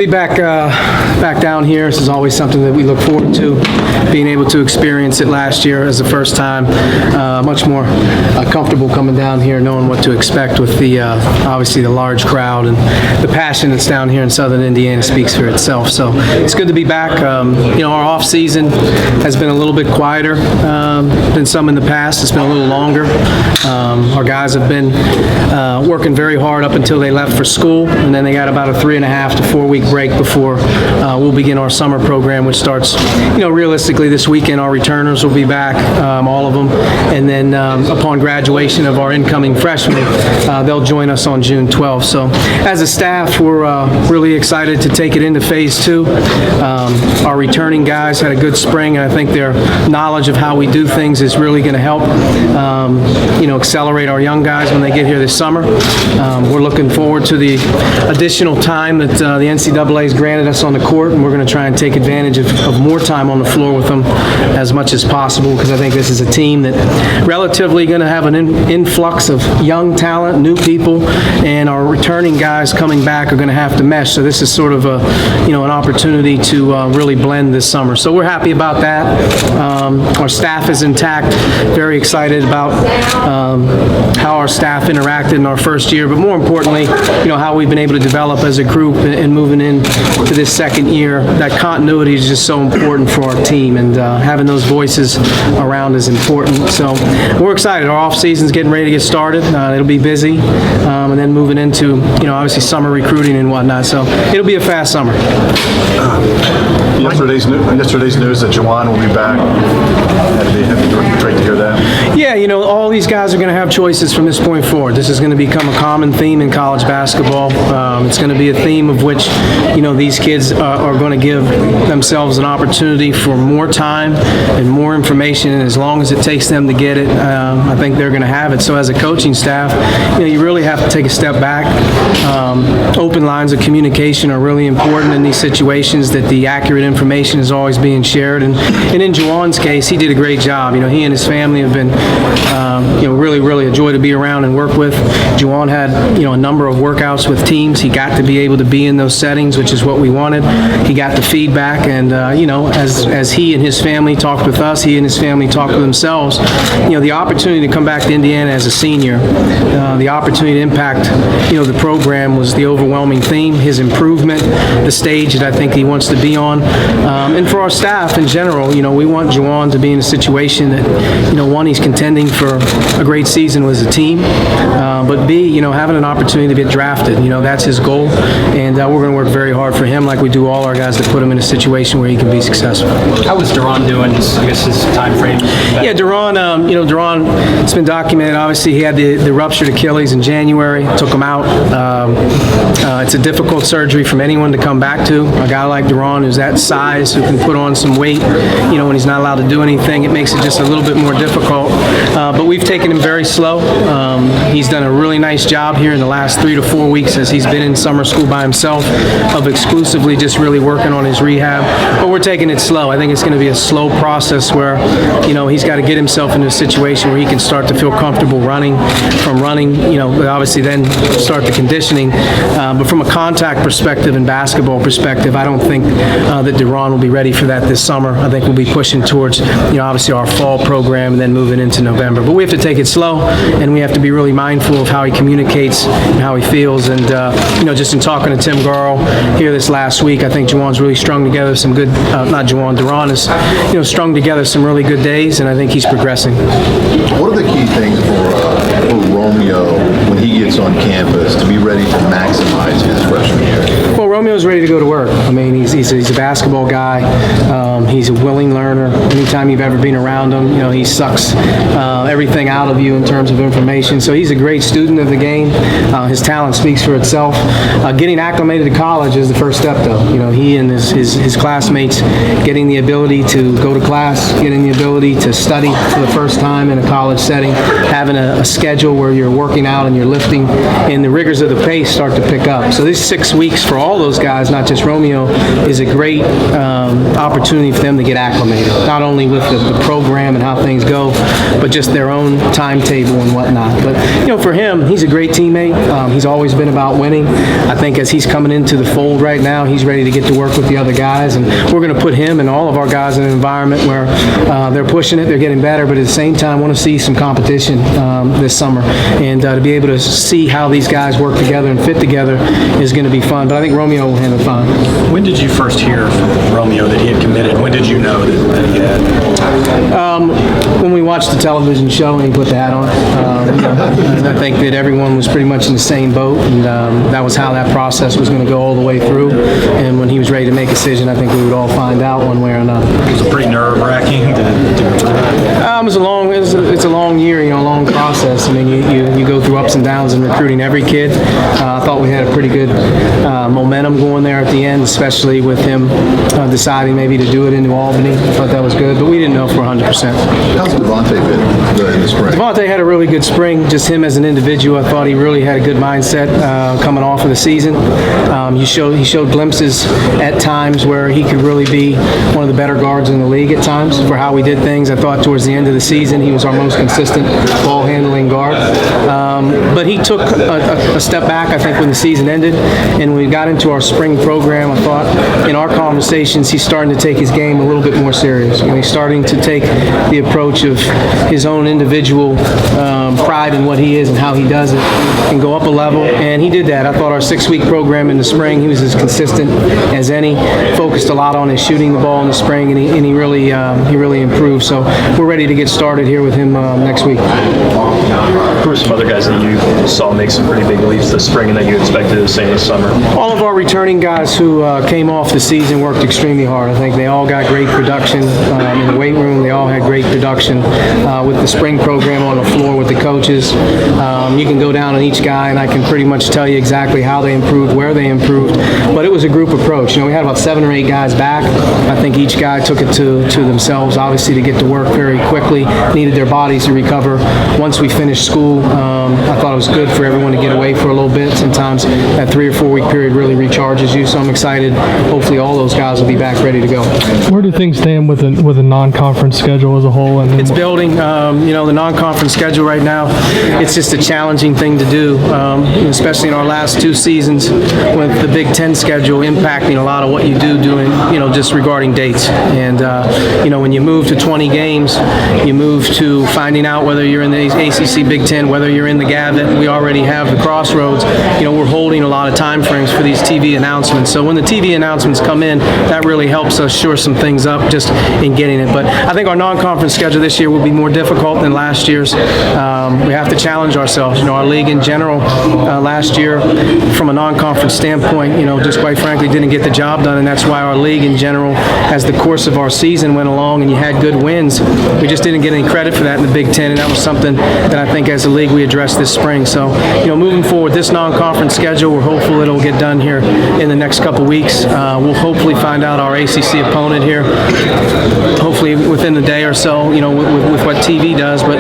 Be back down here. This is always something that we look forward to, being able to experience it last year as the first time. Much more comfortable coming down here, knowing what to expect with the obviously the large crowd, and the passion that's down here in Southern Indiana speaks for itself. So it's good to be back. Our off season has been a little bit quieter than some in the past. It's been a little longer. Our guys have been working very hard up until they left for school, and then they got about a 3.5 to 4 week break before we'll begin our summer program, which starts, realistically this weekend. Our returners will be back, all of them, and then upon graduation of our incoming freshmen, they'll join us on June 12th. So as a staff, we're really excited to take it into phase 2. Our returning guys had a good spring, and I think their knowledge of how we do things is really going to help accelerate our young guys when they get here this summer. We're looking forward to the additional time that the NCAA has granted us on the court, and we're going to try and take advantage of more time on the floor with them as much as possible, because I think this is a team that relatively going to have an influx of young talent, new people, and our returning guys coming back are going to have to mesh. So this is sort of an opportunity to really blend this summer. So we're happy about that. Our staff is intact. Very excited about how our staff interacted in our first year, but more importantly, how we've been able to develop as a group and moving into this second year. That continuity is just so important for our team, and having those voices around is important. So we're excited. Our off season's getting ready to get started. It'll be busy, and then moving into obviously summer recruiting and whatnot. So it'll be a fast summer. Yesterday's news that Juwan will be back. Great to hear that. Yeah, all these guys are going to have choices from this point forward. This is going to become a common theme in college basketball. It's going to be a theme of which, these kids are going to give themselves an opportunity for more time and more information, and as long as it takes them to get it, I think they're going to have it. So as a coaching staff, you really have to take a step back. Open lines of communication are really important in these situations, that the accurate information is always being shared. And in Juwan's case, he did a great job. He and his family have been, really a joy to be around and work with. Juwan had, a number of workouts with teams. He got to be able to be in those settings, which is what we wanted. He got the feedback, and as he and his family talked with us, he and his family talked with themselves. The opportunity to come back to Indiana as a senior, the opportunity to impact, the program was the overwhelming theme. His improvement, the stage that I think he wants to be on, and for our staff in general, we want Juwan to be in a situation that, one, he's contending for a great season as a team, but B, having an opportunity to get drafted. That's his goal, and we're going to work very hard for him, like we do all our guys, to put him in a situation where he can be successful. How was Duran doing? I guess his time frame. Yeah, Duran. Duran. It's been documented. Obviously, he had the ruptured Achilles in January. Took him out. It's a difficult surgery from anyone to come back to. A guy like Duran, who's that size, who can put on some weight, when he's not allowed to do anything, it makes it just a little bit more difficult. But we've taken him very slow. He's done a really nice job here in the last 3 to 4 weeks as he's been in summer school by himself, of exclusively just really working on his rehab. But we're taking it slow. I think it's going to be a slow process where, he's got to get himself into a situation where he can start to feel comfortable running, but obviously then start the conditioning. But from a contact perspective and basketball perspective, I don't think that Duran will be ready for that this summer. I think we'll be pushing towards, obviously our fall program and then moving into November. But we have to take it slow, and we have to be really mindful of how he communicates and how he feels. And, just in talking to Tim Garl here this last week, I think Juwan's really strung together some good, Duran has, strung together some really good days, and I think he's progressing. What are the key things for Romeo when he gets on campus to be ready to maximize his freshman year? Well, Romeo's ready to go to work. I mean, he's a basketball guy. He's a willing learner. Anytime you've ever been around him, he sucks everything out of you in terms of information. So he's a great student of the game. His talent speaks for itself. Getting acclimated to college is the first step, though. He and his classmates getting the ability to go to class, getting the ability to study for the first time in a college setting, having a schedule where you're working out and you're lifting, and the rigors of the pace start to pick up. So these 6 weeks for all those guys, not just Romeo, is a great opportunity for them to get acclimated, not only with the program and how things go, but just their own timetable and whatnot. But, for him, he's a great teammate. He's always been about winning. I think as he's coming into the fold right now, he's ready to get to work with the other guys, and we're going to put him and all of our guys in an environment where they're pushing it, they're getting better, but at the same time want to see some competition this summer, and to be able to see how these guys work together and fit together is going to be fun. But I think Romeo will handle it fine. When did you first hear from Romeo that he had committed? When did you know that he had? When we watched the television show and he put the hat on, I think that everyone was pretty much in the same boat, and that was how that process was going to go all the way through. And when he was ready to make a decision, I think we would all find out one way or another. It was pretty nerve-wracking to go through that. It's a long year, a long process. I mean, you go through ups and downs in recruiting every kid. I thought we had a pretty good momentum going there at the end, especially with him deciding maybe to do it in New Albany. I thought that was good, but we didn't know for 100%. How's Devontae been in the spring? Devontae had a really good spring. Just him as an individual, I thought he really had a good mindset coming off of the season. He showed glimpses at times where he could really be one of the better guards in the league at times for how we did things. I thought towards the end of the season he was our most consistent ball handling guard. But he took a step back, I think, when the season ended, and when we got into our spring program, I thought in our conversations he's starting to take his game a little bit more serious. He's starting to take the approach of his own individual pride in what he is and how he does it and go up a level, and he did that. I thought our 6-week program in the spring, he was as consistent as any, focused a lot on his shooting the ball in the spring, and he really improved. So we're ready to get started here with him next week. Who are some other guys that you saw make some pretty big leaps this spring and that you expected the same this summer? All of our returning guys who came off the season worked extremely hard. I think they all got great production in the weight room. They all had great production with the spring program on the floor with the coaches. You can go down on each guy and I can pretty much tell you exactly how they improved, where they improved, but it was a group approach. We had about 7 or 8 guys back. I think each guy took it to themselves, obviously, to get to work very quickly, needed their bodies to recover. Once we finished school, I thought it was good for everyone to get away for a little bit. Sometimes that 3 or 4 week period really recharges you, so I'm excited. Hopefully all those guys will be back ready to go. Where do things stand with a non-conference schedule as a whole? And It's building. The non-conference schedule right now, it's just a challenging thing to do, especially in our last 2 seasons with the Big Ten schedule impacting a lot of what you do doing, just regarding dates. And, when you move to 20 games, you move to finding out whether you're in the ACC Big Ten, whether you're in the Gavitt. We already have the Crossroads. We're holding a lot of time frames for these TV announcements. So when the TV announcements come in, that really helps us shore some things up just in getting it. But I think our non-conference schedule this year will be more difficult than last year's. We have to challenge ourselves. Our league in general last year, from a non-conference standpoint, just quite frankly didn't get the job done, and that's why our league in general, as the course of our season went along and you had good wins, we just didn't get any credit for that in the Big Ten, and that was something that I think as a league we addressed this spring. So, moving forward, this non-conference schedule, we're hopeful it'll get done here in the next couple weeks. We'll hopefully find out our ACC opponent here, hopefully within the day or so, with what TV does. But,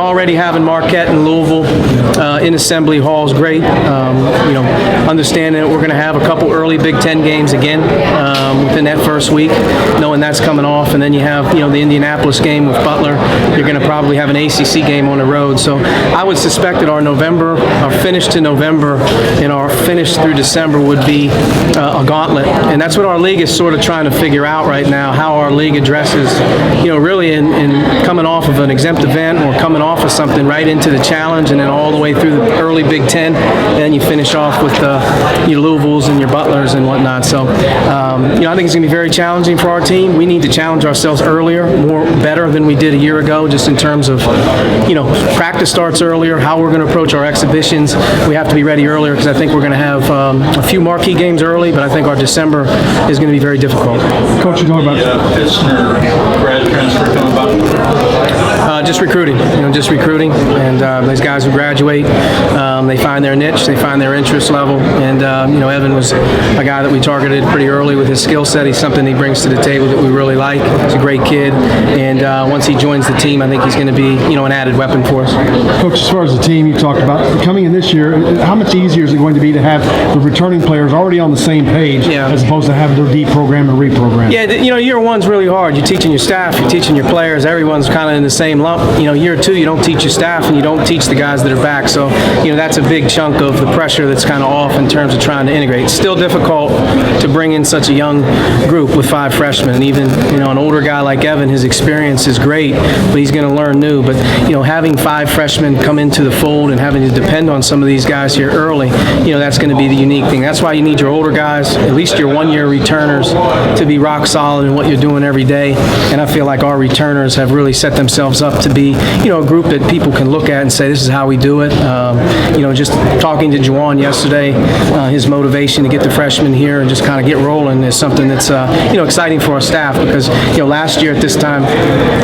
already having Marquette and Louisville in Assembly Hall is great. Understanding that we're going to have a couple early Big Ten games again within that first week, knowing that's coming off, and then you have, the Indianapolis game with Butler. You're going to probably have an ACC game on the road. So I would suspect that our finish to November and our finish through December would be a gauntlet. And that's what our league is sort of trying to figure out right now, how our league addresses, really in coming off of an exempt event or coming off of something right into the challenge and then all the way through the early Big Ten. And then you finish off with your Louisvilles and your Butlers and whatnot. So, I think it's going to be very challenging for our team. We need to challenge ourselves earlier, better than we did a year ago, just in terms of, practice starts earlier, how we're going to approach our exhibitions. We have to be ready earlier because I think we're going to have a few marquee games early, but I think our December is going to be very difficult. Coach, you talking about Pittsner grad transfer coming about? Just recruiting, just recruiting. And these guys who graduate, they find their niche, they find their interest level. And, Evan was a guy that we targeted pretty early with his skill set. He's something he brings to the table that we really like. He's a great kid. And once he joins the team, I think he's going to be, an added weapon for us. Coach, as far as the team you talked about, coming in this year, how much easier is it going to be to have the returning players already on the same page as opposed to having to deprogram and reprogram? Yeah, year one's really hard. You're teaching your staff, you're teaching your players. Everyone's kind of in the same lump. Year two, you don't teach your staff and you don't teach the guys that are back. So, that's a big chunk of the pressure that's kind of off in terms of trying to integrate. It's still difficult to bring in such a young group with 5 freshmen. And even, an older guy like Evan, his experience is great, but he's going to learn new. But, having 5 freshmen come into the fold and having to depend on some of these guys here early, that's going to be the unique thing. That's why you need your older guys, at least your one-year returners, to be rock solid in what you're doing every day. And I feel like our returners have really set themselves up to be, a group that people can look at and say, this is how we do it. Just talking to Juwan yesterday, his motivation to get the freshmen here and just kind of get rolling is something that's, exciting for our staff because, last year at this time,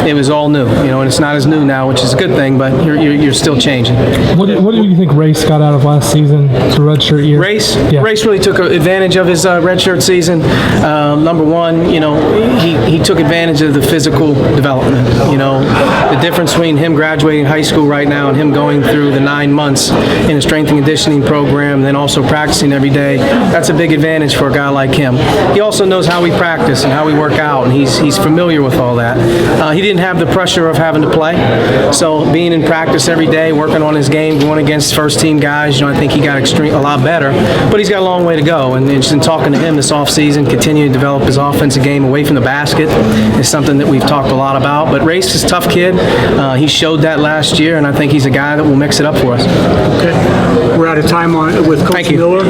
it was all new, and it's not as new now, which is a good thing, but you're still changing. What do you think Race got out of last season? It's a redshirt year. Race Yeah. really took advantage of his redshirt season. Number one, he took advantage of the physical development. The difference between him graduating high school right now and him going through the 9 months in a strength and conditioning program and then also practicing every day, that's a big advantage for a guy like him. He also knows how we practice and how we work out, and he's familiar with all that. He didn't have the pressure of having to play, so being in practice every day, working on his game, going against first-team guys, I think he got a lot better, but he's got a long way to go, and just in talking to him this offseason, continuing to develop his offensive game away from the basket is something that we've talked a lot about. But Race is a tough kid. He showed that last year, and I think he's a guy that will mix it up for us. Okay. We're out of time with Coach Thank you. Miller.